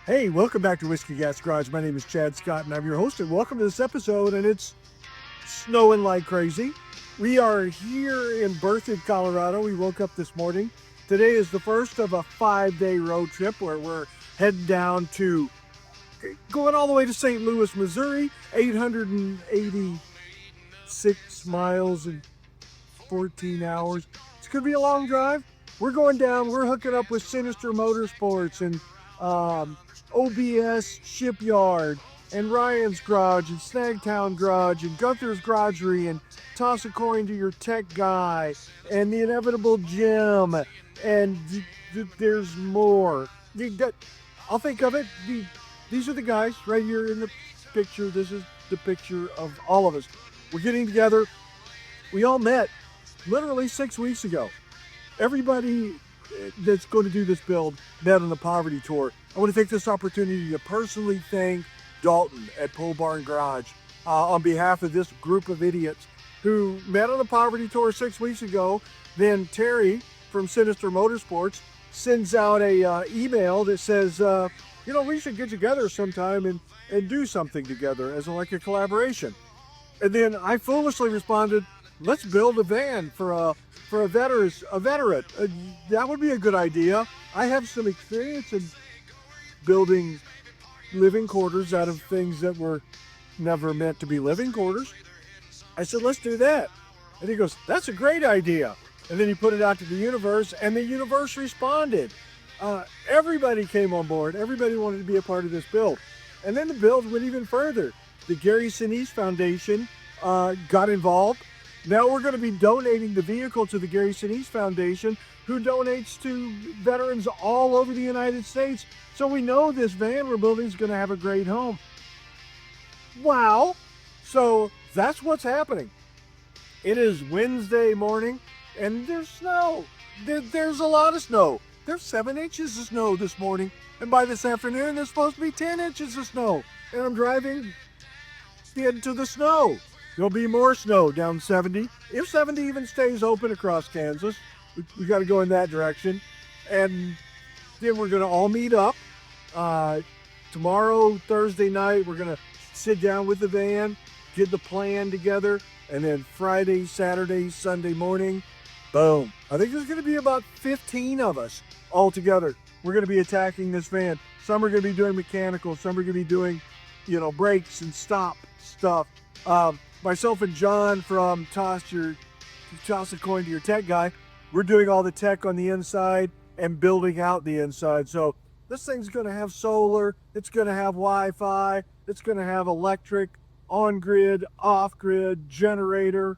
Hey, welcome back to Whiskey Gas Garage. My name is Chad Scott, and I'm your host. And welcome to this episode. And it's snowing like crazy. We are here in Berthoud, Colorado. We woke up this morning. Today is the first of a 5-day road trip where we're heading down to going all the way to St. Louis, Missouri, 886 miles in 14 hours. It's going to be a long drive. We're going down. We're hooking up with Sinister Motorsports and OBS Shipyard and Ryan's Garage and Snagtown Garage and Gunther's Garagery and Toss a Coin to Your Tech Guy and The Inevitable Jim and there's more. I'll think of it. These are the guys right here in the picture. This is the picture of all of us. We're getting together. We all met literally 6 weeks ago. Everybody that's going to do this build met on the poverty tour. I want to take this opportunity to personally thank Dalton at Pole Barn Garage on behalf of this group of idiots who met on the poverty tour 6 weeks ago. Then Terry from Sinister Motorsports sends out a email that says, we should get together sometime and do something together as like a collaboration. And then I foolishly responded, let's build a van for a veteran. That would be a good idea. I have some experience in building living quarters out of things that were never meant to be living quarters. I said, let's do that. And he goes, that's a great idea. And then he put it out to the universe, and the universe responded. Everybody came on board. Everybody wanted to be a part of this build. And then the build went even further. The Gary Sinise Foundation got involved. Now we're going to be donating the vehicle to the Gary Sinise Foundation, who donates to veterans all over the United States. So we know this van we're building is going to have a great home. Wow. So that's what's happening. It is Wednesday morning, and there's snow. There's a lot of snow. There's 7 inches of snow this morning, and by this afternoon, there's supposed to be 10 inches of snow. And I'm driving into the snow. There'll be more snow down 70. If 70 even stays open across Kansas, we got to go in that direction. And then we're going to all meet up. Tomorrow, Thursday night, we're going to sit down with the van, get the plan together. And then Friday, Saturday, Sunday morning, boom. I think there's going to be about 15 of us all together. We're going to be attacking this van. Some are going to be doing mechanical. Some are going to be doing, brakes and stop stuff. Myself and John from Toss a Coin to Your Tech Guy, we're doing all the tech on the inside and building out the inside. So this thing's going to have solar, it's going to have Wi-Fi, it's going to have electric, on-grid, off-grid, generator.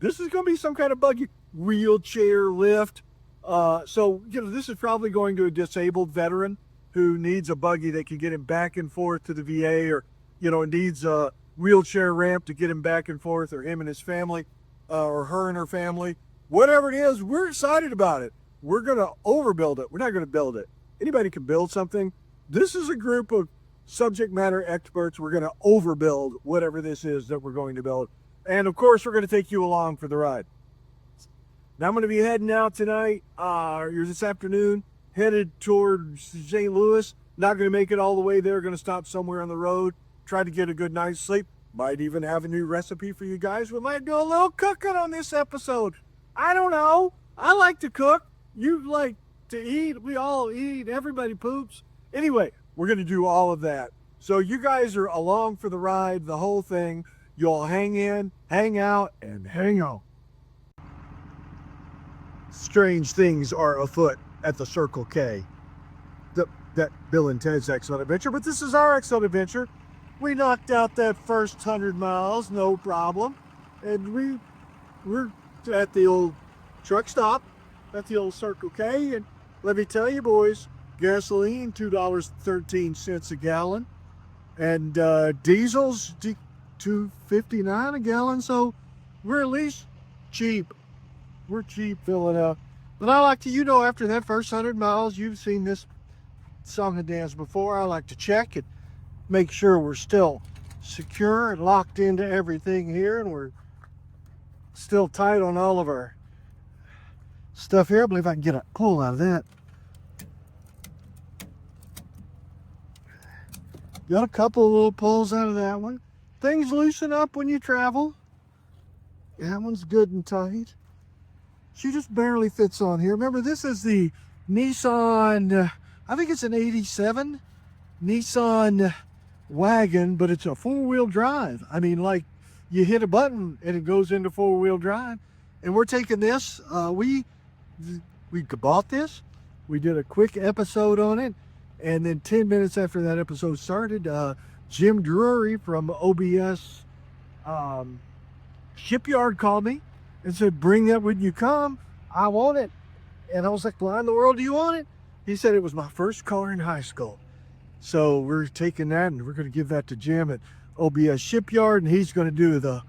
This is going to be some kind of buggy wheelchair lift. This is probably going to a disabled veteran who needs a buggy that can get him back and forth to the VA, or, needs a wheelchair ramp to get him back and forth, or him and his family, or her and her family. Whatever it is, we're excited about it. We're going to overbuild it. We're not going to build it. Anybody can build something. This is a group of subject matter experts. We're going to overbuild whatever this is that we're going to build. And of course, we're going to take you along for the ride. Now I'm going to be heading out tonight, or this afternoon, headed towards St. Louis. Not going to make it all the way there. Going to stop somewhere on the road. Try to get a good night's sleep. Might even have a new recipe for you guys. We might do a little cooking on this episode. I don't know. I like to cook. You like to eat. We all eat. Everybody poops. Anyway, we're going to do all of that. So you guys are along for the ride, the whole thing. You'll hang in, hang out, and hang on. Strange things are afoot at the Circle K. That Bill and Ted's Excellent Adventure, but this is our Excellent Adventure. We knocked out that first 100 miles, no problem. And we're at the old truck stop, at the old Circle K. And let me tell you, boys, gasoline, $2.13 a gallon. And diesel's $2.59 a gallon. So we're at least cheap. We're cheap filling up. But I like to, after that first 100 miles, you've seen this song and dance before. I like to check and make sure we're still secure and locked into everything here, and we're still tight on all of our stuff here. I believe I can get a pull out of that. Got a couple of little pulls out of that one. Things loosen up when you travel. That one's good and tight. She just barely fits on here. Remember, this is the Nissan, I think it's an 87 Nissan wagon, but it's a four-wheel drive. I mean, like, you hit a button and it goes into four-wheel drive. And we're taking this, we bought this. We did a quick episode on it. And then 10 minutes after that episode started, Jim Drury from OBS Shipyard called me and said, bring that when you come. I want it. And I was like, why in the world do you want it? He said it was my first car in high school. So we're taking that and we're going to give that to Jim at OBS Shipyard. And he's going to do the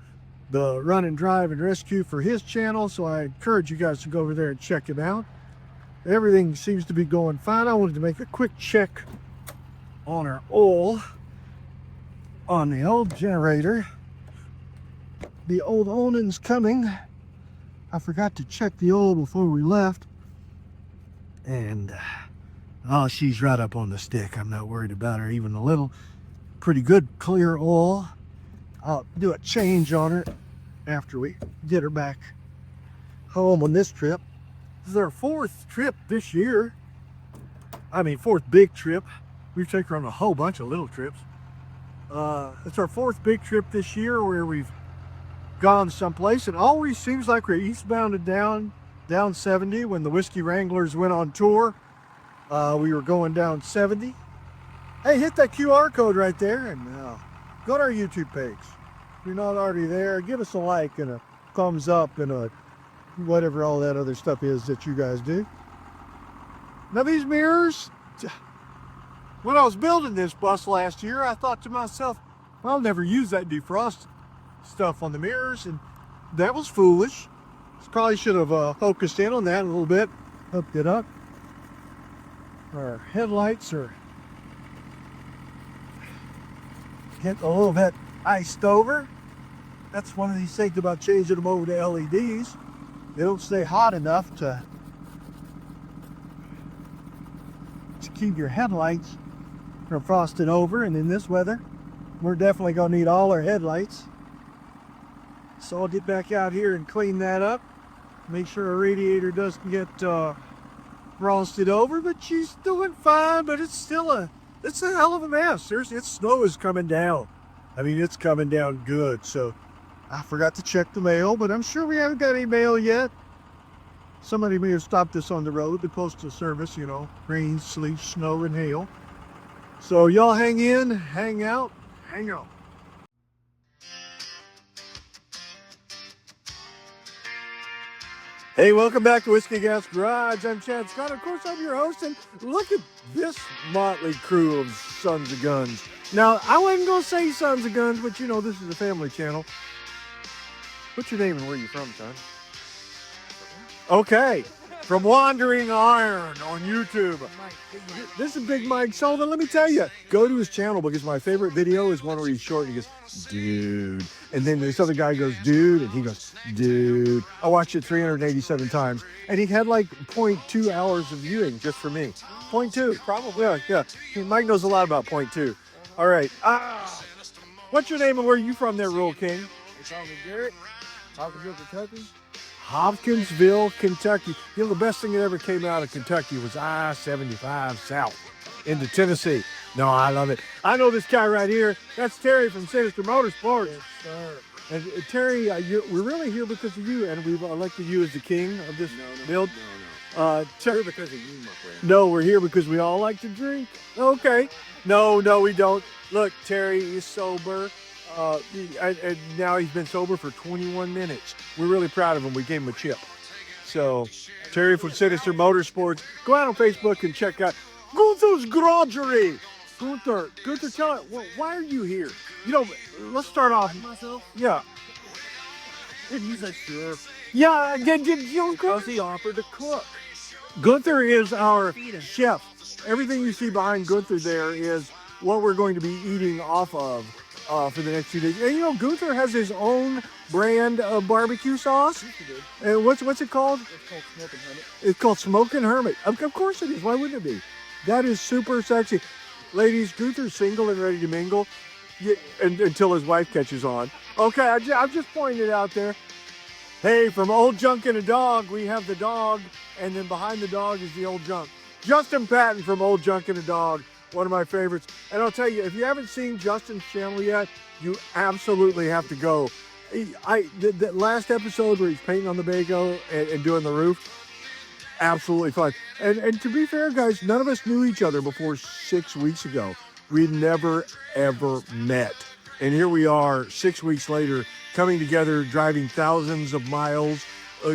run and drive and rescue for his channel. So I encourage you guys to go over there and check him out. Everything seems to be going fine. I wanted to make a quick check on our oil on the old generator. The old Onan's coming. I forgot to check the oil before we left. And, oh, she's right up on the stick. I'm not worried about her even a little. Pretty good clear oil. I'll do a change on her after we get her back home on this trip. This is our fourth trip this year. I mean, fourth big trip. We've taken her on a whole bunch of little trips. It's our fourth big trip this year where we've gone someplace. It always seems like we're eastbound and down 70. When the Whiskey Wranglers went on tour, we were going down 70. Hey, hit that QR code right there and go to our YouTube page. If you're not already there, give us a like and a thumbs up and a whatever all that other stuff is that you guys do. Now these mirrors, when I was building this bus last year, I thought to myself, I'll never use that defrost stuff on the mirrors, and that was foolish. Probably should have focused in on that a little bit, hooked it up. Our headlights are getting a little bit iced over. That's one of these things about changing them over to LEDs. They don't stay hot enough to keep your headlights from frosting over, and in this weather, we're definitely gonna need all our headlights. So I'll get back out here and clean that up. Make sure our radiator doesn't get frosted over, but she's doing fine, but it's still it's a hell of a mess. Its snow is coming down. I mean, it's coming down good. So I forgot to check the mail, but I'm sure we haven't got any mail yet. Somebody may have stopped us on the road, the postal service, you know, rain, sleet, snow, and hail. So y'all hang in, hang out, hang on. Hey, welcome back to Whiskey Gas Garage. I'm Chad Scott. Of course, I'm your host, and look at this motley crew of sons of guns. Now, I wasn't going to say sons of guns, but you know, this is a family channel. What's your name and where you from, son? Okay, from Wandering Iron on YouTube. This is Big Mike Sullivan. Let me tell you, go to his channel because my favorite video is one where he's short and he goes, dude. And then this other guy goes, dude, and he goes, dude. I watched it 387 times. And he had like 0.2 hours of viewing just for me. 0.2. Probably. Yeah. Mike knows a lot about 0.2. All right. What's your name and where are you from there, Rural King? It's Uncle Garrett, Hopkinsville, Kentucky. Hopkinsville, Kentucky. You know, the best thing that ever came out of Kentucky was I-75 South into Tennessee. No, I love it. I know this guy right here. That's Terry from Sinister Motorsports. Yes, sir. And Terry, we're really here because of you, and we've elected you as the king of this build. No. Here because of you, my friend. No, we're here because we all like to drink. Okay. No, we don't. Look, Terry is sober. And now he's been sober for 21 minutes. We're really proud of him. We gave him a chip. So, Terry from Sinister Motorsports. Go out on Facebook and check out Gunther's Garagery. Gunther, tell it, why are you here? You know, let's start off. Myself? Yeah. And you said sure. Yeah, because he offered to cook. Gunther is our chef. Everything you see behind Gunther there is what we're going to be eating off of for the next few days. And you know, Gunther has his own brand of barbecue sauce. And what's it called? It's called Smoking Hermit. It's called Smoking Hermit. Of course it is. Why wouldn't it be? That is super sexy. Ladies, Gunther's single and ready to mingle until his wife catches on. Okay, I'm just pointing it out there. Hey, from Old Junk and a Dog, we have the dog, and then behind the dog is the old junk. Justin Patton from Old Junk and a Dog, one of my favorites. And I'll tell you, if you haven't seen Justin's channel yet, you absolutely have to go. The last episode where he's painting on the Bago and doing the roof, absolutely fun. And to be fair, guys, none of us knew each other before 6 weeks ago. We never, ever met. And here we are 6 weeks later, coming together, driving thousands of miles,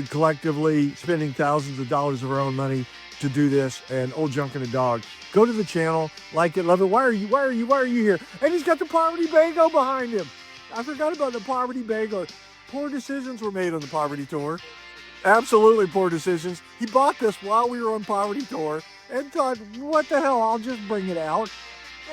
collectively spending thousands of dollars of our own money to do this. And Old Junk and a Dog, go to the channel, like it, love it. Why are you here? And he's got the Poverty Bago behind him. I forgot about the Poverty Bago. Poor decisions were made on the Poverty Tour. Absolutely poor decisions. He bought this while we were on Poverty Tour and thought, what the hell, I'll just bring it out.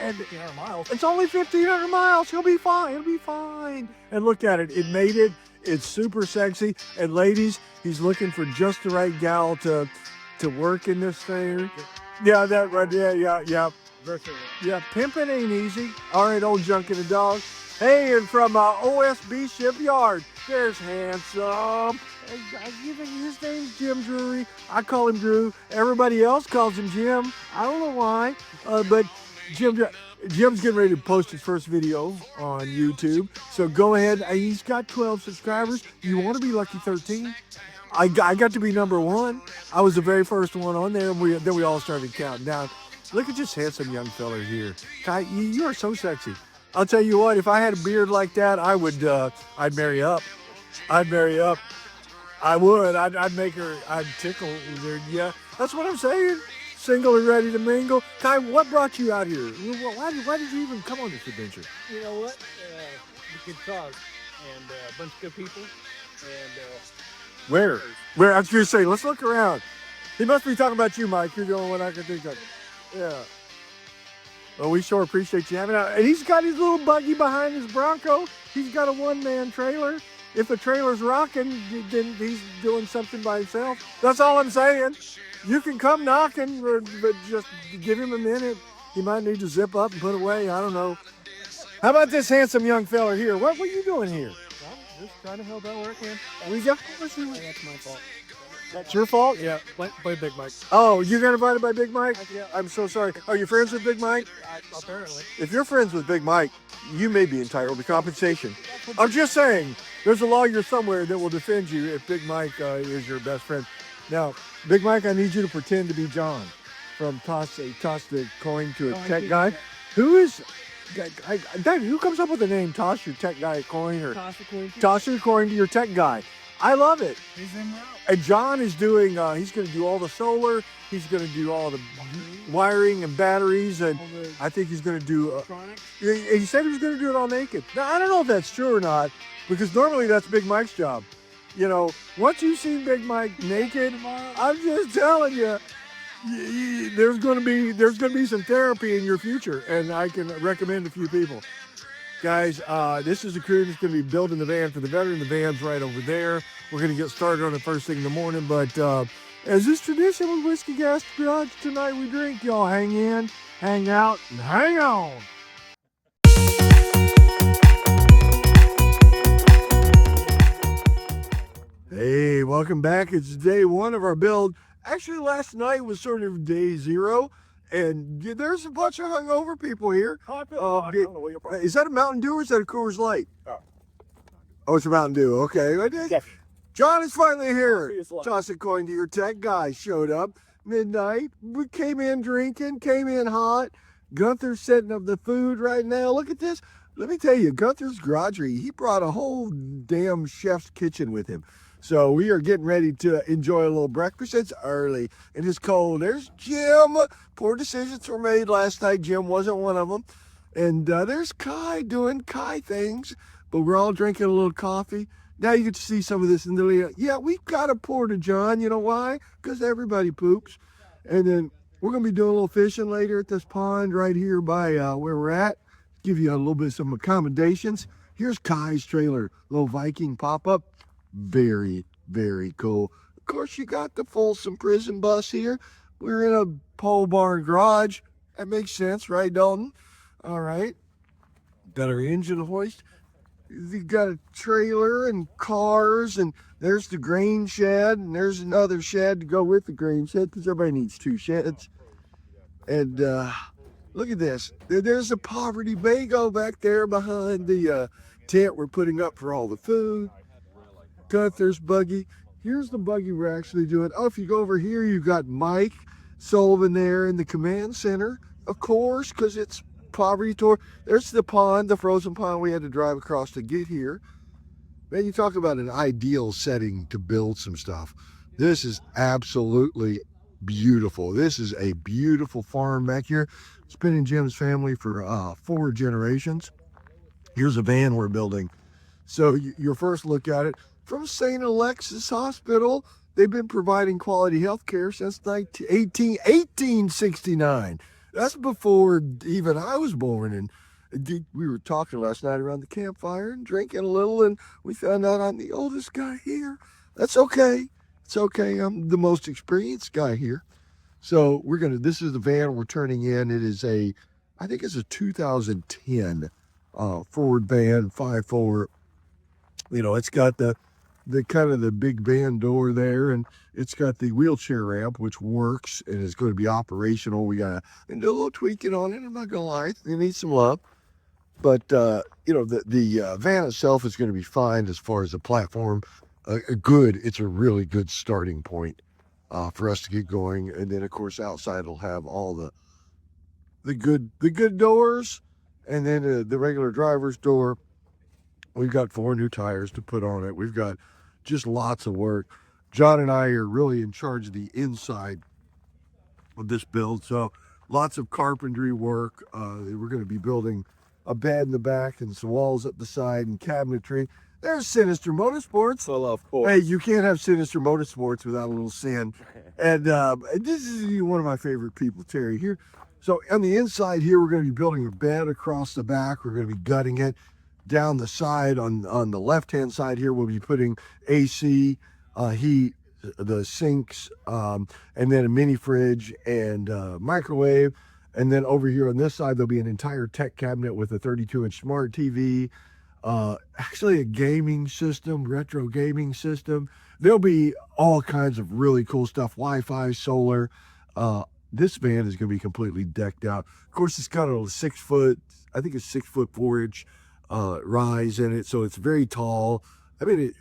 And 1,500 miles. It's only 1,500 miles. He'll be fine. He'll be fine. And look at it. It made it. It's super sexy. And ladies, he's looking for just the right gal to work in this thing. Yeah, that right. Yeah. Yeah, pimping ain't easy. All right, Old Junk and a Dog. Hey, and from OSB Shipyard, there's Handsome. His name's Jim Drury. I call him Drew. Everybody else calls him Jim. I don't know why, but Jim's getting ready to post his first video on YouTube. So go ahead. He's got 12 subscribers. You want to be lucky 13? I got to be number 1. I was the very first one on there, and then we all started counting down. Look at this handsome young fella here. Kai, you are so sexy. I'll tell you what, if I had a beard like that, I'd marry up. I'd marry up. I would. I'd make her, I'd tickle her. Yeah, that's what I'm saying. Single and ready to mingle. Kai, what brought you out here? Why did you even come on this adventure? You know what? The good cause and a bunch of good people. And Where? I was going to say, let's look around. He must be talking about you, Mike. You're the only one I can think of. Yeah. Well, we sure appreciate you having out. And he's got his little buggy behind his Bronco. He's got a one-man trailer. If the trailer's rocking, then he's doing something by himself. That's all I'm saying. You can come knocking, but just give him a minute. He might need to zip up and put away. I don't know. How about this handsome young fella here? What are you doing here? I'm just trying to help out where I can. That's my fault. That's your fault? Yeah, play Big Mike. Oh, you got invited by Big Mike? Yeah. I'm so sorry. Are you friends with Big Mike? Apparently. If you're friends with Big Mike, you may be entitled to compensation. I'm just saying, there's a lawyer somewhere that will defend you if Big Mike is your best friend. Now, Big Mike, I need you to pretend to be John from Toss the Coin to a Tech Guy. Who is... who comes up with the name Toss Your Tech Guy Coin or Toss Your Coin to Your Tech Guy? I love it. He's in route. And John is doing, he's going to do all the solar, he's going to do all the wiring and batteries, and I think he's going to do, he said he was going to do it all naked. Now, I don't know if that's true or not, because normally that's Big Mike's job. You know, once you've seen Big Mike naked, I'm just telling you, there's going to be some therapy in your future, and I can recommend a few people. Guys, this is a crew that's going to be building the van for the veteran. The van's right over there. We're going to get started on it first thing in the morning. But as is tradition with Whiskey Gas Garage, tonight we drink. Y'all hang in, hang out, and hang on. Hey, welcome back. It's day 1 of our build. Actually, last night was sort of day 0. And there's a bunch of hungover people here. Is that a Mountain Dew or is that a Coors Light? Oh, it's a Mountain Dew. Okay. Yes. John is finally here. Toss a coin to your Tech Guy showed up midnight. We came in drinking, came in hot. Gunther's setting up the food right now. Look at this. Let me tell you, Gunther's Garagery, he brought a whole damn chef's kitchen with him. So we are getting ready to enjoy a little breakfast. It's early and it's cold. There's Jim. Poor decisions were made last night. Jim wasn't one of them. And there's Kai doing Kai things. But we're all drinking a little coffee. Now you get to see some of this in the lead. Yeah, we've got a porta john. You know why? Because everybody poops. And then we're going to be doing a little fishing later at this pond right here by where we're at. Give you a little bit of some accommodations. Here's Kai's trailer. Little Viking pop-up. Very, very cool. Of course, you got the Folsom Prison bus here. We're in a pole barn garage. That makes sense, right, Dalton? All right. Got our engine hoist. You got a trailer and cars, and there's the grain shed, and there's another shed to go with the grain shed because everybody needs two sheds. And look at this. There's a poverty bingo back there behind the tent we're putting up for all the food. Gunther's buggy. Here's the buggy we're actually doing. Oh, if you go over here, you've got Mike Sullivan there in the command center, of course, because it's poverty tour. There's the pond, the frozen pond we had to drive across to get here. Man, you talk about an ideal setting to build some stuff. This is absolutely beautiful. This is a beautiful farm back here. It's been in Jim's family for 4 generations. Here's a van we're building. So your first look at it, from St. Alexis Hospital, they've been providing quality health care since 1869. That's before even I was born. And we were talking last night around the campfire and drinking a little, and we found out I'm the oldest guy here. That's okay. It's okay. I'm the most experienced guy here. So this is the van we're turning in. It is I think it's a 2010 Ford van, 5.4. It's got the kind of the big van door there, and it's got the wheelchair ramp, which works and is going to be operational. We got to do a little tweaking on it. I'm not going to lie. It needs some love. But, the van itself is going to be fine as far as the platform. It's a really good starting point for us to get going. And then, of course, outside will have all the good doors, and then the regular driver's door. We've got 4 new tires to put on it. We've got just lots of work. John and I are really in charge of the inside of this build. So lots of carpentry work. We're going to be building a bed in the back and some walls up the side and cabinetry. There's Sinister Motorsports. Well, of course. Hey, you can't have Sinister Motorsports without a little sin. And this is one of my favorite people, Terry, here. So on the inside here, we're going to be building a bed across the back. We're going to be gutting it. Down the side, on the left-hand side here, we'll be putting AC, heat, the sinks, and then a mini fridge and microwave. And then over here on this side, there'll be an entire tech cabinet with a 32-inch smart TV, actually a gaming system, retro gaming system. There'll be all kinds of really cool stuff, Wi-Fi, solar. This van is going to be completely decked out. Of course, it's got a 6-foot, I think it's 6-foot 4-inch rise in it, so it's very tall. I mean,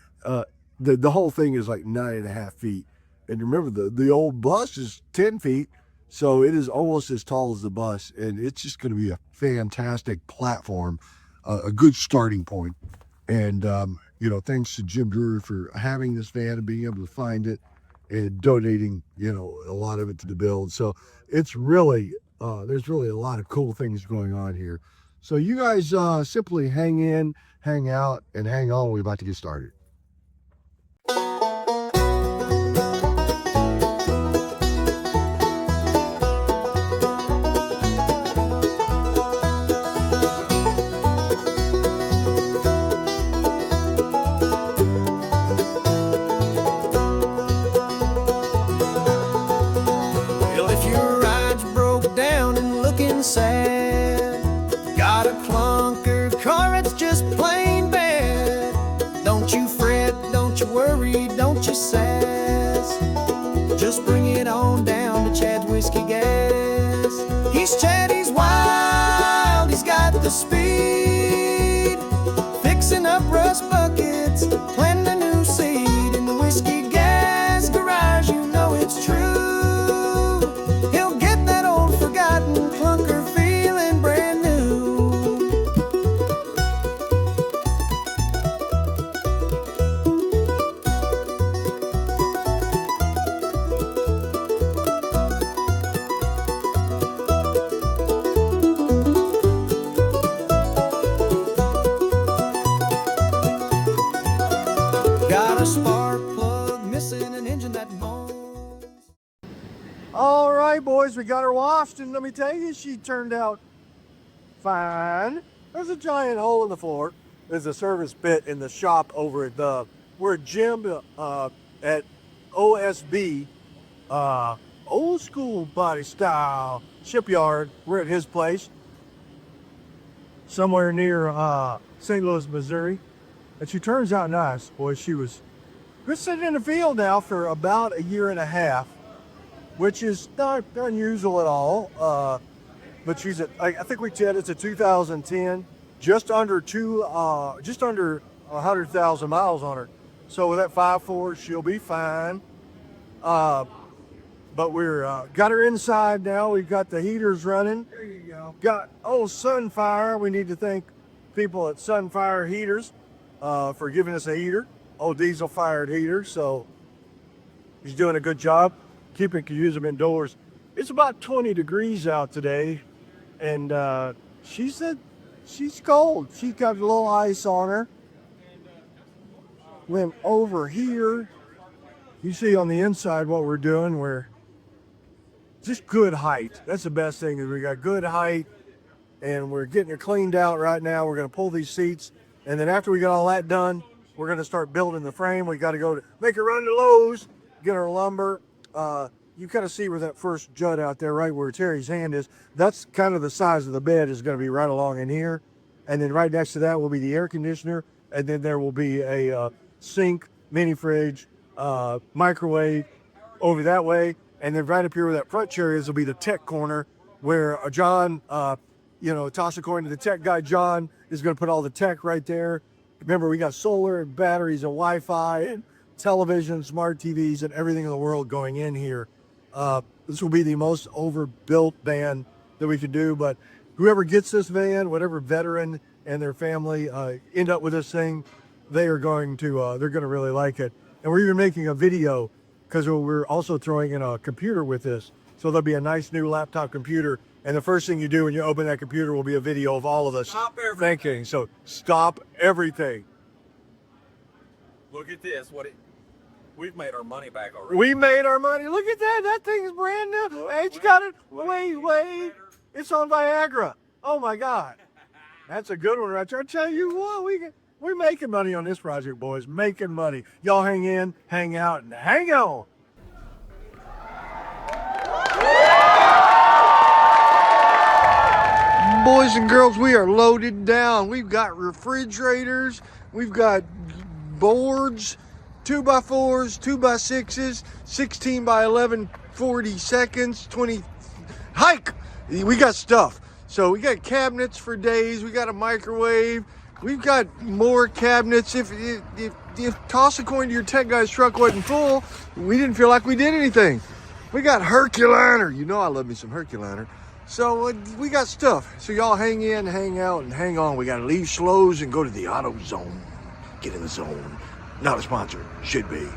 the whole thing is like 9.5 feet. And remember, the old bus is 10 feet, so it is almost as tall as the bus, and it's just going to be a fantastic platform, a good starting point. And thanks to Jim Drury for having this van and being able to find it and donating, a lot of it to the build. So it's really, there's really a lot of cool things going on here. So you guys simply hang in, hang out, and hang on. We're about to get started. Well, if your ride's broke down and looking sad, got a clunker car, it's just plain bad. Don't you fret, don't you worry, don't you sass. Just bring it on down to Chad's Whiskey Gas. He's Chad, he's wild, he's got the speed. Fixing up rust buckets, planting a new seed. In the Whiskey Gas garage, you know it's true. He'll get that old forgotten clunker feeling brand new. Got a spark plug missing, an engine that moans. All right, boys, we got her washed, and let me tell you, she turned out fine. There's a giant hole in the floor. There's a service bit in the shop over at where Jim at OSB old school body style shipyard. We're at his place, somewhere near St. Louis, Missouri. And she turns out nice. Boy, she was been sitting in the field now for about a year and a half, which is not unusual at all. But she's at, I think we said it's a 2010, just under 100,000 miles on her. So with that 5.4, she'll be fine. But we're got her inside now. We've got the heaters running. There you go. Got old Sunfire. We need to thank people at Sunfire Heaters for giving us a heater, old diesel-fired heater. So he's doing a good job. Keeping can use them indoors. It's about 20 degrees out today, and she said she's cold. She's got a little ice on her. Went over here. You see on the inside what we're doing. We're just good height. That's the best thing, is we got good height, and we're getting it cleaned out right now. We're going to pull these seats, and then after we get all that done, we're going to start building the frame. We got to go to make a run to Lowe's, get our lumber. You kind of see where that first jut out there, right where Terry's hand is. That's kind of the size of the bed, is going to be right along in here. And then right next to that will be the air conditioner. And then there will be a sink, mini fridge, microwave over that way. And then right up here where that front chair is will be the tech corner, where John, toss a coin to the tech guy. John is going to put all the tech right there. Remember, we got solar and batteries and Wi-Fi and television, smart TVs, and everything in the world going in here. This will be the most overbuilt van that we could do, but whoever gets this van, whatever veteran and their family end up with this thing, they're going to really like it. And we're even making a video, because we're also throwing in a computer with this. So there'll be a nice new laptop computer, and the first thing you do when you open that computer will be a video of all of us thinking. So stop everything. Look at this. We've made our money back already. We made our money. Look at that. That thing's brand new. Hey, you got it. Wait. It's on Viagra. Oh my God. That's a good one right there. I tell you what, we're making money on this project, boys. Making money. Y'all hang in, hang out, and hang on. Boys and girls, we are loaded down. We've got refrigerators. We've got boards. 2x4s, 2x6s, 16 by 11, 40 seconds, 20, hike. We got stuff. So we got cabinets for days. We got a microwave. We've got more cabinets. If toss a coin to your tech guy's truck wasn't full, we didn't feel like we did anything. We got Herculiner. You know I love me some Herculiner. So we got stuff. So y'all hang in, hang out, and hang on. We got to leave Slows and go to the Auto Zone. Get in the zone. Not a sponsor, should be.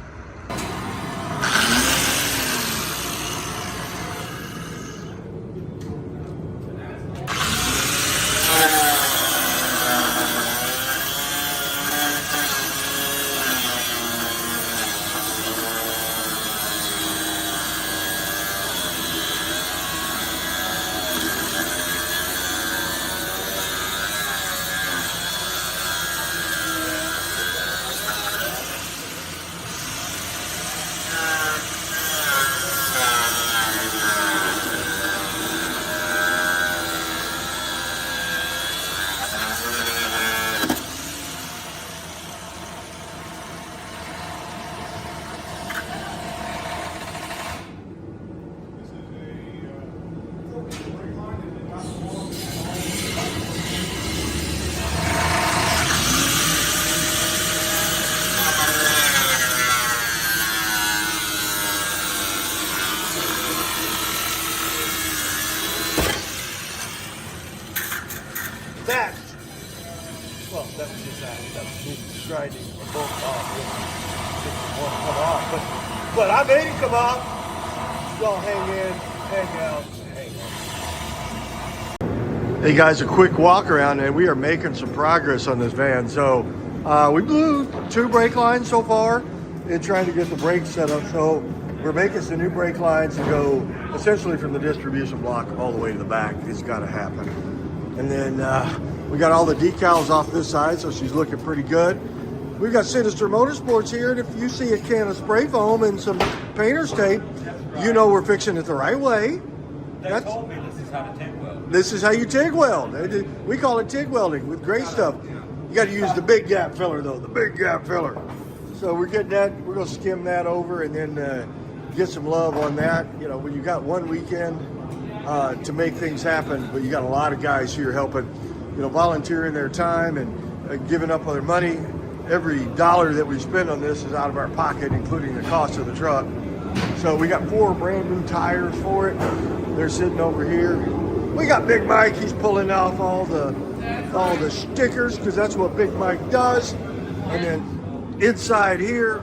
That was just that was me grinding a bolt off. Didn't want to come off, but I made it come off. Y'all hang in, hang out, hang on. Hey guys, a quick walk around, and we are making some progress on this van. So we blew 2 brake lines so far in trying to get the brakes set up. So we're making some new brake lines to go essentially from the distribution block all the way to the back. It's got to happen. And then we got all the decals off this side, so she's looking pretty good. We've got Sinister Motorsports here, and if you see a can of spray foam and some painter's tape, you know we're fixing it the right way. They told me this is how to TIG weld. This is how you TIG weld. We call it TIG welding with great stuff. You got to use the big gap filler though, the big gap filler. So we're getting that. We're gonna skim that over and then get some love on that. You know, when you got one weekend to make things happen, but you got a lot of guys here helping, you know, volunteering their time and giving up their money. Every dollar that we spend on this is out of our pocket, including the cost of the truck. So we got 4 brand new tires for it. They're sitting over here. We got Big Mike. He's pulling off all the stickers because that's what Big Mike does. And then inside here,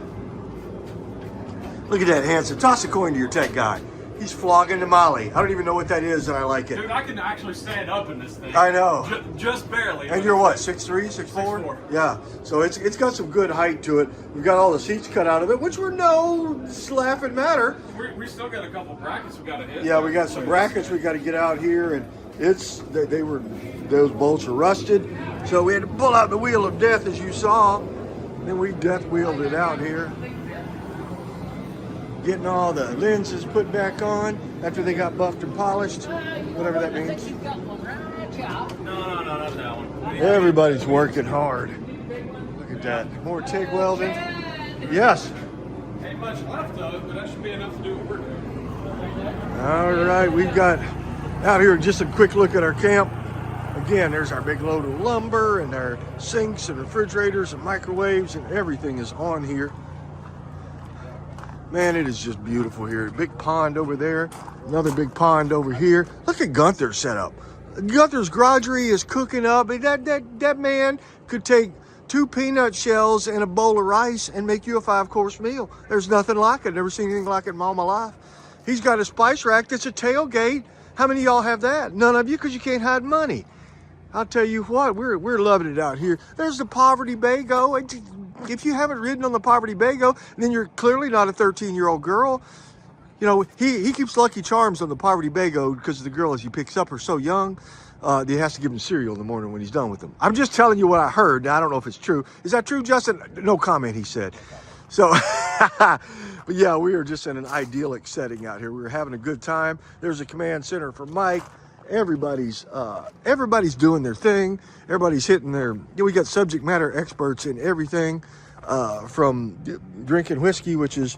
look at that, Hanson. Toss a coin to your tech guy. He's flogging the molly. I don't even know what that is, and I like it. Dude, I can actually stand up in this thing. I know. Just barely. And you're what, 6'3", 6'4"? 6'4". Yeah. So it's got some good height to it. We've got all the seats cut out of it, which were no laughing matter. We still got a couple brackets we got to hit. Yeah, we got some brackets we got to get out here, and those bolts are rusted. So we had to pull out the wheel of death, as you saw. Then we death wheeled it out here. Getting all the lenses put back on after they got buffed and polished, whatever that means. No, not that one. Everybody's working hard. Look at that. More TIG welding. Yes. Ain't much left of it, but that should be enough to do what we're doing. All right, we've got out here just a quick look at our camp. Again, there's our big load of lumber and our sinks and refrigerators and microwaves, and everything is on here. Man, it is just beautiful here. Big pond over there, another big pond over here. Look at Gunther's setup. Gunther's garagery is cooking up. That man could take 2 peanut shells and a bowl of rice and make you a 5-course meal. There's nothing like it. Never seen anything like it in all my life. He's got a spice rack that's a tailgate. How many of y'all have that? None of you, because you can't hide money. I'll tell you what, we're loving it out here. There's the Poverty Bago. If you haven't ridden on the Poverty Bago, then you're clearly not a 13-year-old girl. You know, he keeps Lucky Charms on the Poverty Bago because the girl as he picks up are so young. He has to give him cereal in the morning when he's done with them. I'm just telling you what I heard. Now, I don't know if it's true. Is that true, Justin? No comment, he said. So, but yeah, we are just in an idyllic setting out here. We were having a good time. There's a command center for Mike. Everybody's doing their thing. Everybody's hitting their, we got subject matter experts in everything, from drinking whiskey, which is,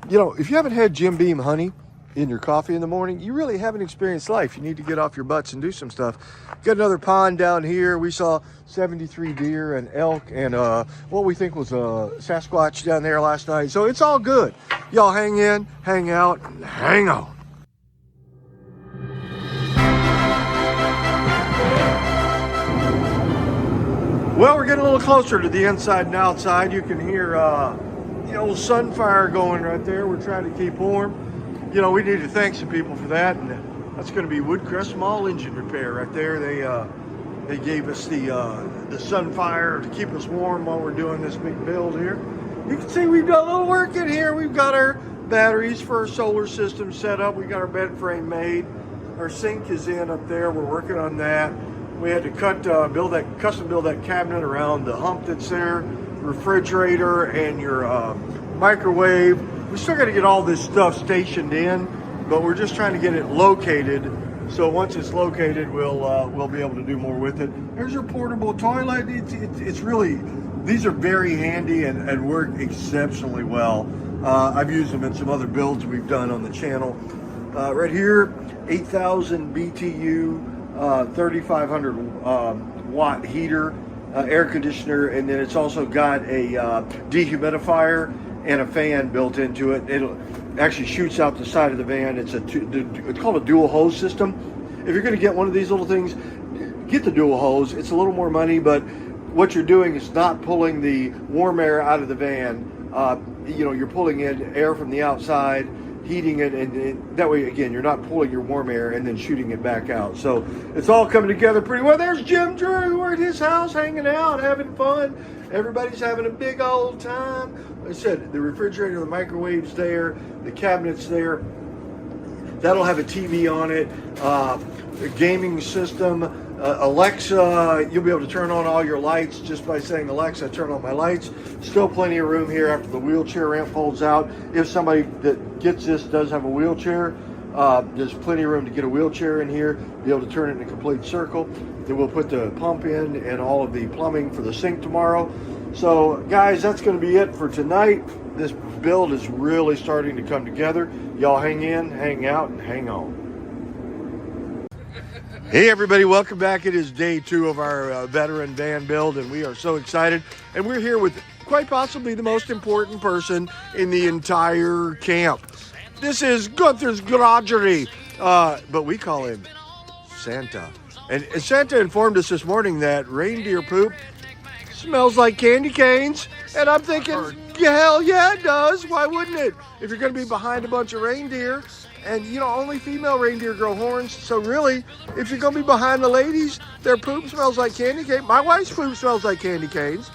you know, if you haven't had Jim Beam honey in your coffee in the morning, you really haven't experienced life. You need to get off your butts and do some stuff. Got another pond down here. We saw 73 deer and elk and what we think was a Sasquatch down there last night. So it's all good. Y'all hang in, hang out, and hang on. Well, we're getting a little closer to the inside and outside. You can hear the old sun fire going right there. We're trying to keep warm. You know, we need to thank some people for that, and that's going to be Woodcrest Small Engine Repair right there. They gave us the Sunfire to keep us warm while we're doing this big build here. You can see we've done a little work in here. We've got our batteries for our solar system set up. We got our bed frame made. Our sink is in up there. We're working on that. We had to custom build that cabinet around the hump that's there, refrigerator and your microwave. We still got to get all this stuff stationed in, but we're just trying to get it located. So once it's located, we'll be able to do more with it. There's your portable toilet. It's really, these are very handy and work exceptionally well. I've used them in some other builds we've done on the channel. Right here, 8,000 BTU. 3,500 watt heater, air conditioner, and then it's also got a dehumidifier and a fan built into it. It actually shoots out the side of the van. It's called a dual hose system. If you're going to get one of these little things, get the dual hose. It's a little more money, but what you're doing is not pulling the warm air out of the van. You're pulling in air from the outside, heating it, and that way, again, you're not pulling your warm air and then shooting it back out. So it's all coming together pretty well. There's Jim Drew. We're at his house hanging out, having fun. Everybody's having a big old time. Like I said, the refrigerator, the microwave's there, the cabinet's there. That'll have a TV on it, a gaming system, Alexa, you'll be able to turn on all your lights just by saying, Alexa, turn on my lights. Still plenty of room here after the wheelchair ramp folds out. If somebody that gets this does have a wheelchair, there's plenty of room to get a wheelchair in here, be able to turn it in a complete circle. Then we'll put the pump in and all of the plumbing for the sink tomorrow. So guys, that's going to be it for tonight. This build is really starting to come together. Y'all hang in, hang out, and hang on. Hey everybody, welcome back. It is day 2 of our veteran van build, and we are so excited. And we're here with quite possibly the most important person in the entire camp. This is Gunther's Garagery, but we call him Santa. And Santa informed us this morning that reindeer poop smells like candy canes. And I'm thinking, hell yeah, it does. Why wouldn't it? If you're going to be behind a bunch of reindeer, and you know, only female reindeer grow horns. So really, if you're going to be behind the ladies, their poop smells like candy cane. My wife's poop smells like candy canes.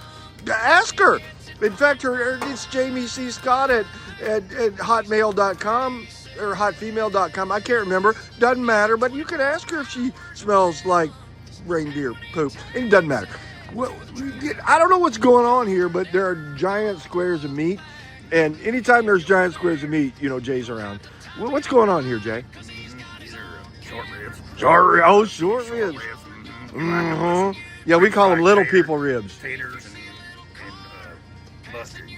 Ask her. In fact, it's Jamie C. Scott at hotmail.com or hotfemale.com. I can't remember. Doesn't matter. But you can ask her if she smells like reindeer poop. It doesn't matter. Well, I don't know what's going on here, but there are giant squares of meat. And anytime there's giant squares of meat, you know, Jay's around. What's going on here, Jay? These are short ribs. Short ribs. Mm-hmm. Yeah, we call them little people ribs. Taters and mustard.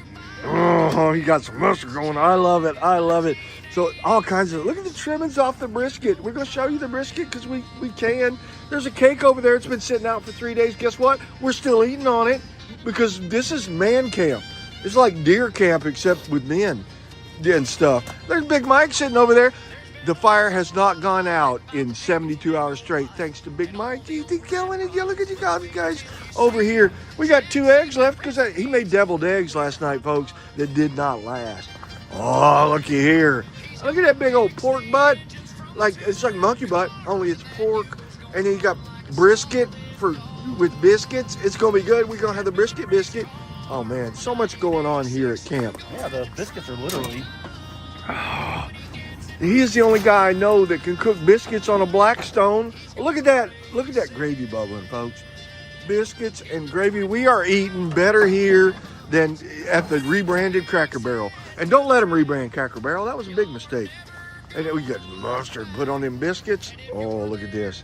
Oh, you got some mustard going on. I love it. I love it. So all kinds of, look at the trimmings off the brisket. We're going to show you the brisket because we can. There's a cake over there. It's been sitting out for 3 days. Guess what? We're still eating on it because this is man camp. It's like deer camp except with men and stuff. There's Big Mike sitting over there. The fire has not gone out in 72 hours straight thanks to Big Mike. He's killing it. Yeah, look at you guys over here. We got 2 eggs left because he made deviled eggs last night, folks, that did not last. Oh, looky here. Look at that big old pork butt. Like, it's like monkey butt, only it's pork. And then you got brisket with biscuits. It's going to be good. We're going to have the brisket biscuit. Oh man, so much going on here at camp. Yeah, the biscuits are literally. He is the only guy I know that can cook biscuits on a Blackstone. Look at that. Look at that gravy bubbling, folks. Biscuits and gravy. We are eating better here than at the rebranded Cracker Barrel. And don't let them rebrand Cracker Barrel. That was a big mistake. And we got mustard put on them biscuits. Oh, look at this.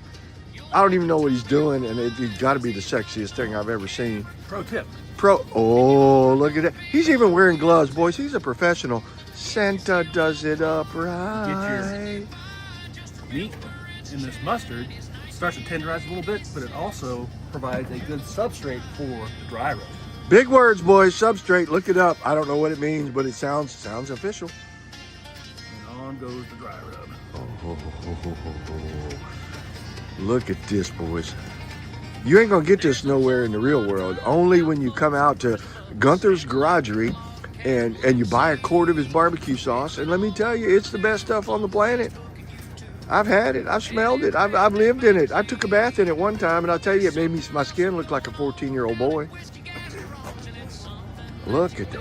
I don't even know what he's doing, and it's got to be the sexiest thing I've ever seen. Pro tip. Oh, look at that. He's even wearing gloves, boys. He's a professional. Santa does it up right. Get your meat in this mustard. It starts to tenderize a little bit, but it also provides a good substrate for the dry rub. Big words, boys. Substrate. Look it up. I don't know what it means, but it sounds official. And on goes the dry rub. Oh, look at this, boys. You ain't gonna get this nowhere in the real world. Only when you come out to Gunther's Garagery and you buy a quart of his barbecue sauce. And let me tell you, it's the best stuff on the planet. I've had it. I've smelled it. I've lived in it. I took a bath in it one time, and I'll tell you, it made my skin look like a 14-year-old boy. Look at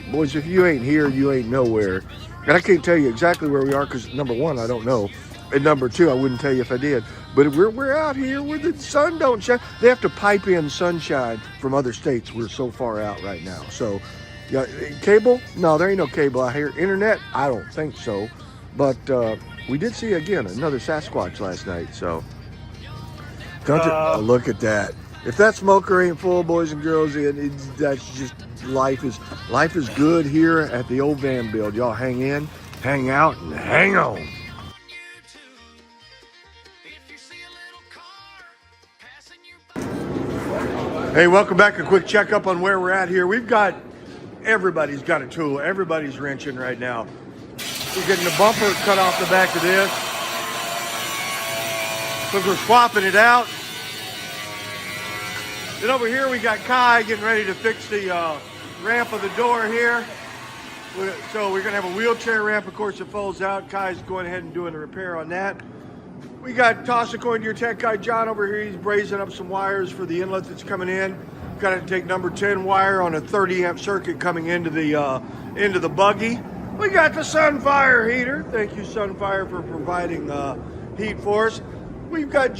boys, if you ain't here, you ain't nowhere. And I can't tell you exactly where we are because, number one, I don't know. And number two, I wouldn't tell you if I did. But we're out here where the sun don't shine. They have to pipe in sunshine from other states. We're so far out right now. So, yeah, cable? No, there ain't no cable out here. Internet? I don't think so. But we did see, again, another Sasquatch last night. So, Gunther, look at that. If that smoker ain't full, boys and girls, that's just life is good here at the old van build. Y'all hang in, hang out, and hang on. Hey, welcome back. A quick checkup on where we're at here. Everybody's got a tool. Everybody's wrenching right now. We're getting the bumper cut off the back of this. Because we're swapping it out. Then over here we got Kai getting ready to fix the ramp of the door here. So we're going to have a wheelchair ramp, of course, that folds out. Kai's going ahead and doing the repair on that. We got Toss according to your tech guy John over here. He's brazing up some wires for the inlet that's coming in. Got to take number 10 wire on a 30 amp circuit coming into the buggy. We got the Sunfire heater. Thank you, Sunfire, for providing heat for us. We've got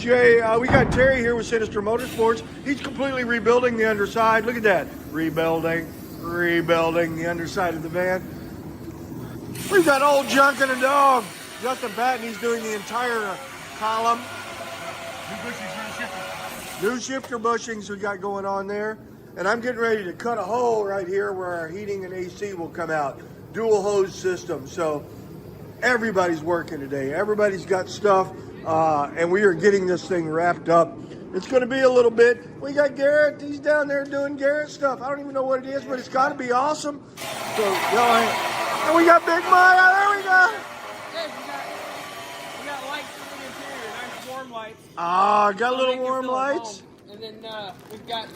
we got Terry here with Sinister Motorsports. He's completely rebuilding the underside. Look at that. Rebuilding the underside of the van. We've got Old Junk and a Dog. Justin Patton, he's doing the entire column. New shifter bushings we got going on there. And I'm getting ready to cut a hole right here where our heating and AC will come out. Dual hose system. So everybody's working today. Everybody's got stuff. And we are getting this thing wrapped up. It's going to be a little bit. We got Garrett. He's down there doing Garrett stuff. I don't even know what it is, but it's got to be awesome. So, and we got Big Maya. There we go. Yes, we got lights in the interior, nice warm lights. Got So little make you warm feel at lights. home. And then we've got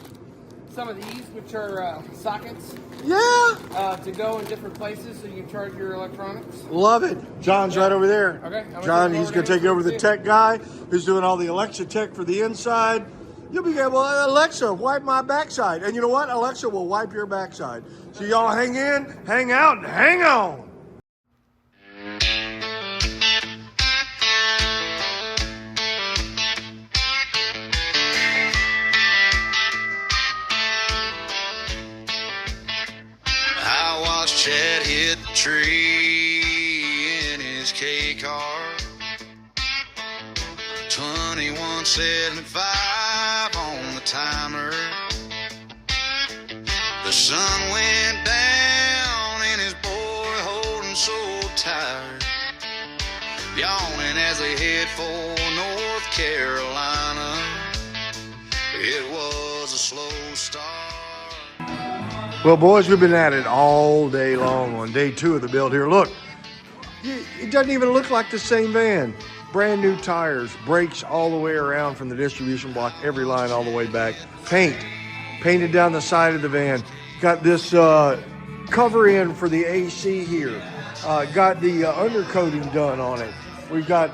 some of these, which are sockets Yeah. to go in different places so you can charge your electronics. Love it. John's right over there. Okay, I'm gonna John, take he's over going to there. take over the tech guy who's doing all the Alexa tech for the inside. You'll be able, Alexa, wipe my backside. And you know what? Alexa will wipe your backside. So y'all hang in, hang out, and hang on. I watched Chad hit the tree in his K car. 2175 on the timer. The sun went down and his boy holding so tired, yawning as they head for North Carolina. It was a slow start. Well, boys, we've been at it all day long on day 2 of the build here. Look, it doesn't even look like the same van. Brand new tires, brakes all the way around from the distribution block, every line all the way back. Painted down the side of the van. Got this cover in for the AC here. Got the undercoating done on it. We've got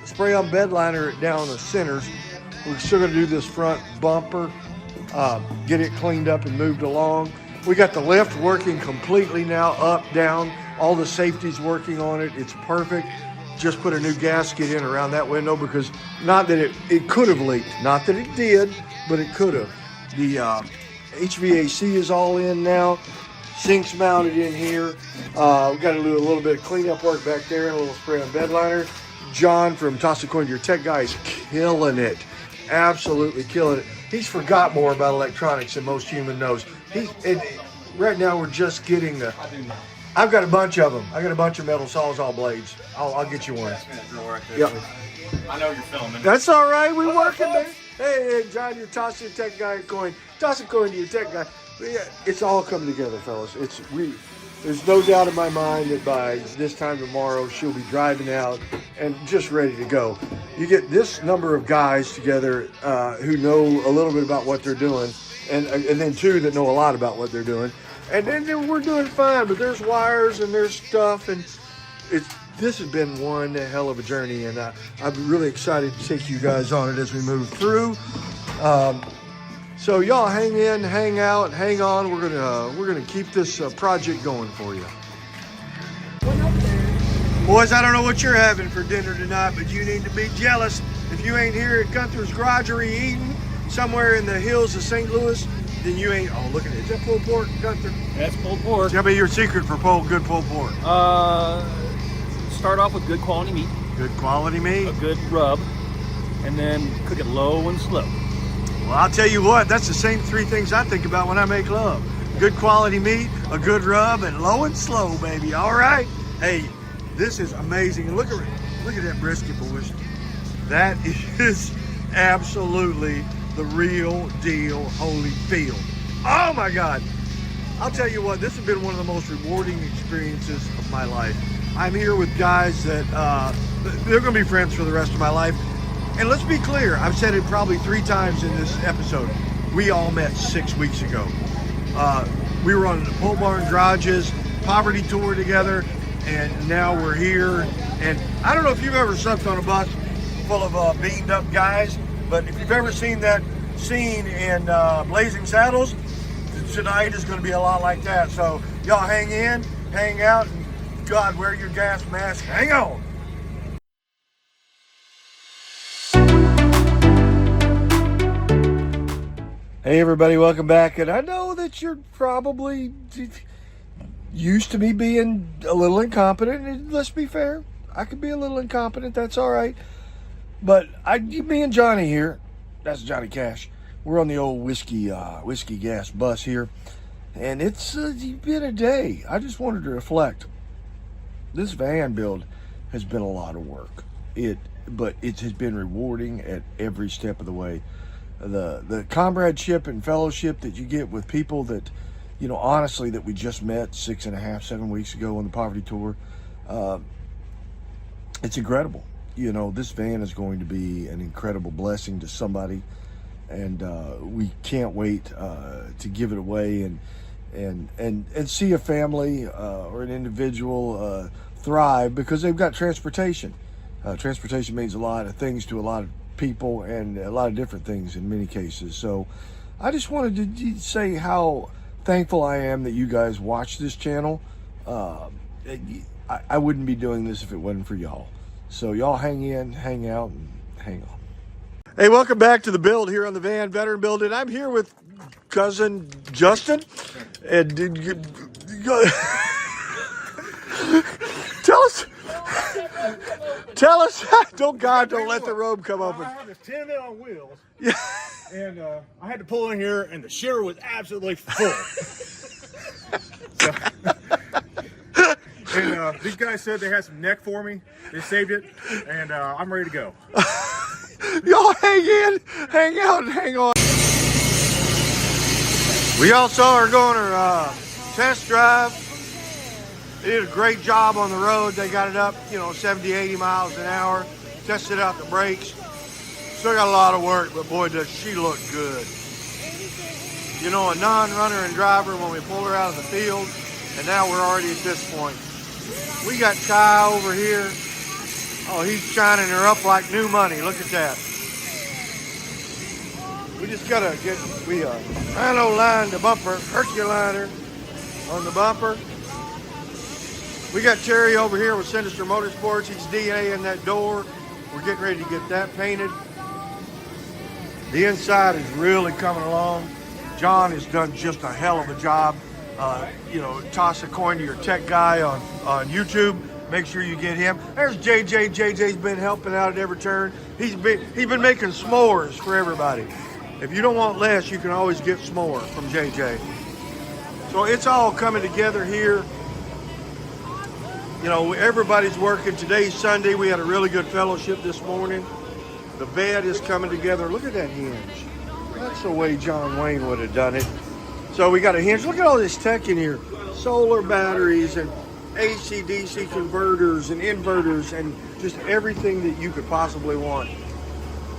spray on bed liner down the centers. We're still going to do this front bumper, get it cleaned up and moved along. We got the lift working completely now, up, down. All the safety's working on it. It's perfect. Just put a new gasket in around that window because not that it could have leaked. Not that it did, but it could have. The HVAC is all in now. Sinks mounted in here. We got to do a little bit of cleanup work back there and a little spray on bed liner. John from Toss a Coin to Your Tech Guy is killing it. Absolutely killing it. He's forgot more about electronics than most human knows. Right now we're just getting the... I've got a bunch of them. I got a bunch of metal Sawzall blades. I'll get you one. Yep. I know you're filming. That's all right. We're working, man. Hey, John, you're tossing tech guy a coin. Toss a coin to your tech guy. It's all coming together, fellas. There's no doubt in my mind that by this time tomorrow, she'll be driving out and just ready to go. You get this number of guys together who know a little bit about what they're doing, and then 2 that know a lot about what they're doing. And then we're doing fine, but there's wires and there's stuff, and this has been one hell of a journey, and I'm really excited to take you guys on it as we move through. So y'all hang in, hang out, hang on. We're gonna keep this project going for you. Boys, I don't know what you're having for dinner tonight, but you need to be jealous if you ain't here at Gunther's Garage-ery eating somewhere in the hills of St. Louis. Then you ain't. Oh, look at it. Is that pulled pork, Gunther? That's pulled pork. Tell me your secret for good pulled pork. Start off with good quality meat, Good quality meat. a good rub, and then cook it low and slow. Well, I'll tell you what. That's the same 3 things I think about when I make love. Good quality meat, a good rub, and low and slow, baby. All right. Hey, this is amazing. Look at that brisket, boys. That is absolutely the real deal Holyfield. Oh my God. I'll tell you what, this has been one of the most rewarding experiences of my life. I'm here with guys that they're going to be friends for the rest of my life. And let's be clear, I've said it probably 3 times in this episode. We all met 6 weeks ago. We were on the Pole Barn Garages poverty tour together, and now we're here. And I don't know if you've ever slept on a bus full of beaten up guys, but if you've ever seen that scene in Blazing Saddles, tonight is going to be a lot like that. So y'all hang in, hang out, and God, wear your gas mask. Hang on. Hey everybody, welcome back. And I know that you're probably used to me being a little incompetent. And let's be fair, I could be a little incompetent. That's all right. But me and Johnny here, that's Johnny Cash. We're on the old whiskey gas bus here, and it's been a day. I just wanted to reflect. This van build has been a lot of work. But it has been rewarding at every step of the way. The comradeship and fellowship that you get with people that, honestly, that we just met 6.5, 7 weeks ago on the Poverty Tour, it's incredible. This van is going to be an incredible blessing to somebody, and we can't wait to give it away and see a family or an individual thrive because they've got transportation. Transportation means a lot of things to a lot of people and a lot of different things in many cases. So I just wanted to say how thankful I am that you guys watch this channel. I wouldn't be doing this if it wasn't for y'all. So y'all hang in, hang out, and hang on. Hey, welcome back to the build here on the Van Veteran Build. And I'm here with cousin Justin. And tell us, don't let the robe come open. I have this 10 on wheels. Yeah. And I had to pull in here, and the shitter was absolutely full. And these guys said they had some neck for me. They saved it, and I'm ready to go. Y'all hang in, hang out, and hang on. We all saw her going her test drive. They did a great job on the road. They got it up, 70, 80 miles an hour. Tested out the brakes. Still got a lot of work, but boy, does she look good. A non-runner and driver when we pulled her out of the field, and now we're already at this point. We got Ty over here. Oh, he's shining her up like new money. Look at that. We just gotta Rhino-line the bumper, Herculiner on the bumper. We got Terry over here with Sinister Motorsports. He's DNA in that door. We're getting ready to get that painted. The inside is really coming along. John has done just a hell of a job. Toss a coin to your tech guy on YouTube. Make sure you get him. There's JJ. JJ's been helping out at every turn. He's been making s'mores for everybody. If you don't want less, you can always get s'more from JJ. So it's all coming together here. Everybody's working. Today's Sunday. We had a really good fellowship this morning. The bed is coming together. Look at that hinge. That's the way John Wayne would have done it. So we got a hinge. Look at all this tech in here. Solar batteries and AC, DC converters and inverters and just everything that you could possibly want.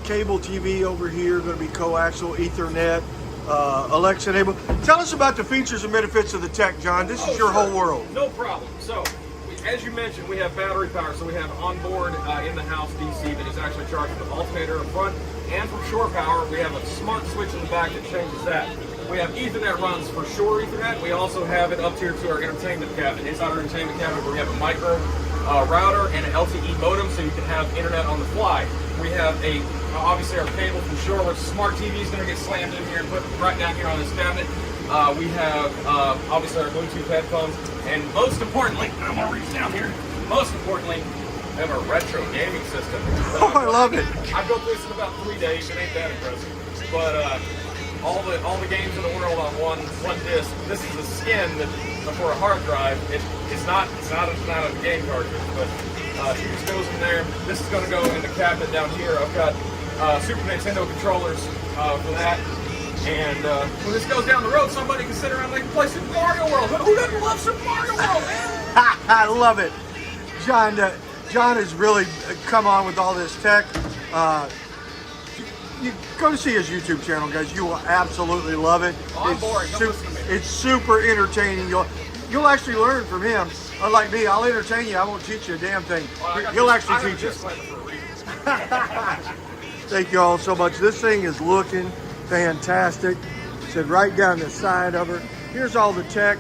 Cable TV over here, going to be coaxial, Ethernet, Alexa enabled. Tell us about the features and benefits of the tech, John. This is your whole world. No problem. So, as you mentioned, we have battery power. So we have onboard in-the-house DC that is actually charged from the alternator in front. And from shore power, we have a smart switch in the back that changes that. We have Ethernet runs for shore Ethernet. We also have it up here to our entertainment cabinet. Inside our entertainment cabinet, we have a micro router and an LTE modem, so you can have internet on the fly. We have obviously our cable from shore, which smart TV is going to get slammed in here and put right down here on this cabinet. We have obviously our Bluetooth headphones, and most importantly, I'm going to reach down here. Most importantly, we have a retro gaming system. Oh, I love it. I built this in about 3 days. It ain't that impressive, but all the games in the world on one disc. This is a skin that for a hard drive. It's not a game cartridge, but she just goes in there. This is going to go in the cabinet down here. I've got Super Nintendo controllers for that. And when this goes down the road, somebody can sit around and they can play Super Mario World. Who doesn't love Super Mario World, man? I love it. John has really come on with all this tech. You go to see his YouTube channel, guys. You will absolutely love it. Oh, I'm boring. Don't listen to me. It's super entertaining. You'll actually learn from him. Unlike me, I'll entertain you. I won't teach you a damn thing. Well, He'll actually teach you. Thank you all so much. This thing is looking fantastic. Said right down the side of her. Here's all the tech.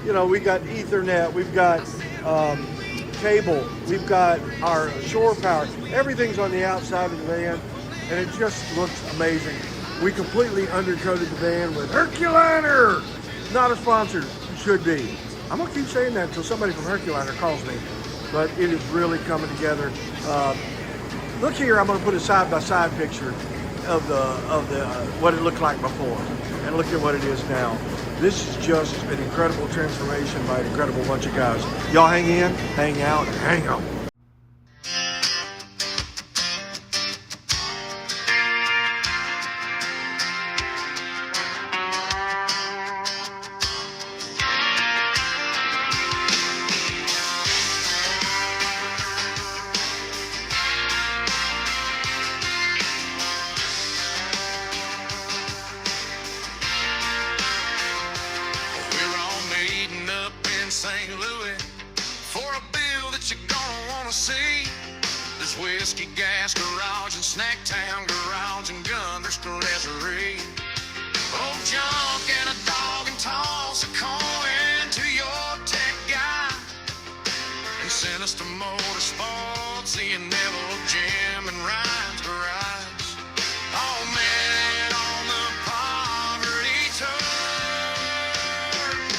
We got Ethernet. We've got cable. We've got our shore power. Everything's on the outside of the van, and it just looks amazing. We completely undercoated the van with Herculiner. Not a sponsor, should be. I'm gonna keep saying that until somebody from Herculiner calls me. But it is really coming together. Look here, I'm gonna put a side-by-side picture of the what it looked like before, and look at what it is now. This is just an incredible transformation by an incredible bunch of guys. Y'all hang in, hang out, and hang on. St. Louis for a bill that you're gonna wanna see. There's whiskey, gas, garage, and snack town, garage, and gun, there's treasury. Oh, junk and a dog, and toss a coin to your tech guy. And send us to Motorsports, the inevitable Jim and Ryan's garage. Oh man, on the poverty tour,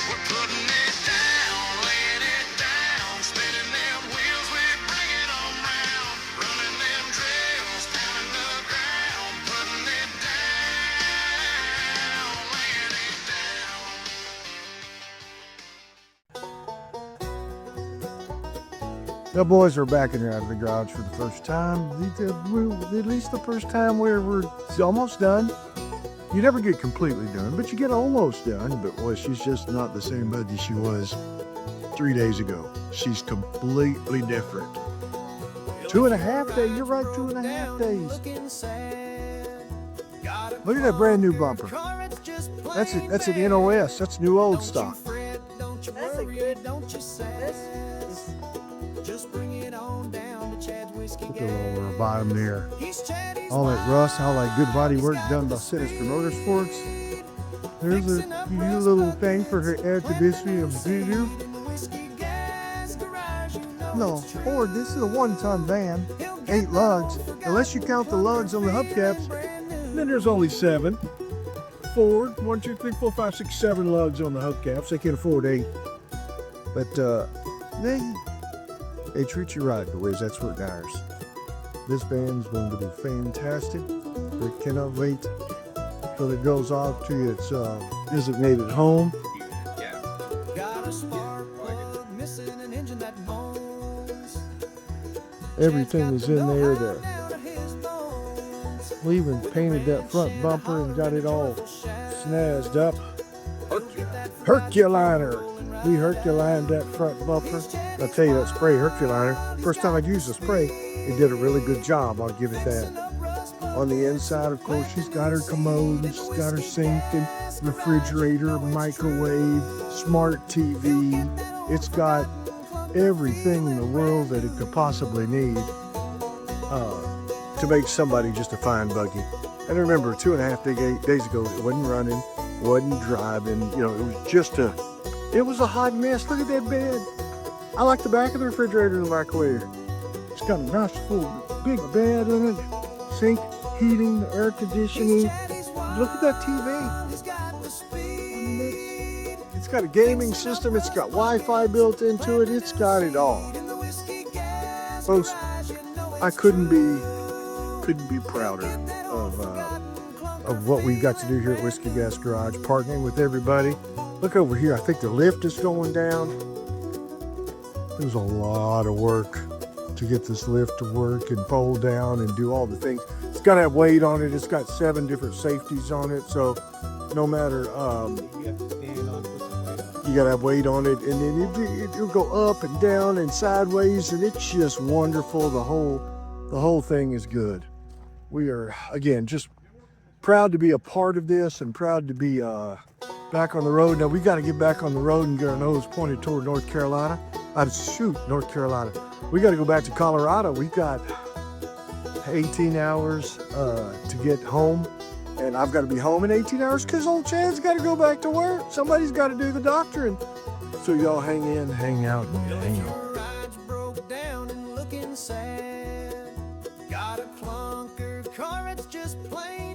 we're putting it down, laying it down, spinning them wheels, we're bringing them round, running them trails, pounding the ground, putting it down, laying it down. The boys are back in here out of the garage for the first time. At least the first time we're almost done. You never get completely done, but you get almost done. But boy, she's just not the same buddy she was 3 days ago. She's completely different. 2.5 days, you're right, 2.5 days. Look at that brand new bumper. That's an NOS, that's new old stock. That's a good. Just bring it on down to Chad's Whiskey Look at the lower bottom there. All that rust, all that good body work done by Sinister Motorsports. There's a new little thing for her air conditioning of video. No, Ford, this is a one-ton van. 8 lugs, unless you count the lugs on the hubcaps. Then there's only 7. Ford, 1, 2, 3, 4, 5, 6, 7 lugs on the hubcaps. They can afford 8. But they treat you right, boys. That's what matters. This band is going to be fantastic. We cannot wait till it goes off to its designated home. Got a spark plug missing an engine that moans. Everything is in there. We even painted that front bumper and got it all snazzed up. Herculiner. We Herculined that front bumper. I'll tell you, that spray Herculiner, first time I'd used the spray, it did a really good job. I'll give it that. On the inside, of course, she's got her commode, she's got her sink and refrigerator, microwave, smart TV. It's got everything in the world that it could possibly need to make somebody just a fine buggy. And remember, 2.5 days ago, it wasn't running, wasn't driving, it was just it was a hot mess. Look at that bed. I like the back of the refrigerator and the microwave. It's got a nice full big bed in it, sink, heating, the air conditioning. Look at that TV. It's got a gaming system. It's got Wi-Fi built into it. It's got it all. Folks, I couldn't be prouder of what we've got to do here at Whiskey Gas Garage, partnering with everybody. Look over here. I think the lift is going down. There's a lot of work to get this lift to work and fold down and do all the things. It's got to have weight on it. It's got 7 different safeties on it. So no matter, you got to have weight on it. And then it'll go up and down and sideways. And it's just wonderful. The whole thing is good. We are, again, just proud to be a part of this and proud to be back on the road. Now we got to get back on the road and get our nose pointed toward North Carolina. North Carolina. We got to go back to Colorado. We've got 18 hours to get home, and I've got to be home in 18 hours because old Chad's got to go back to work. Somebody's got to do the doctoring. So y'all hang in, hang out, and hang on. Your ride's broke down and looking sad. Got a clunker car, it's just plain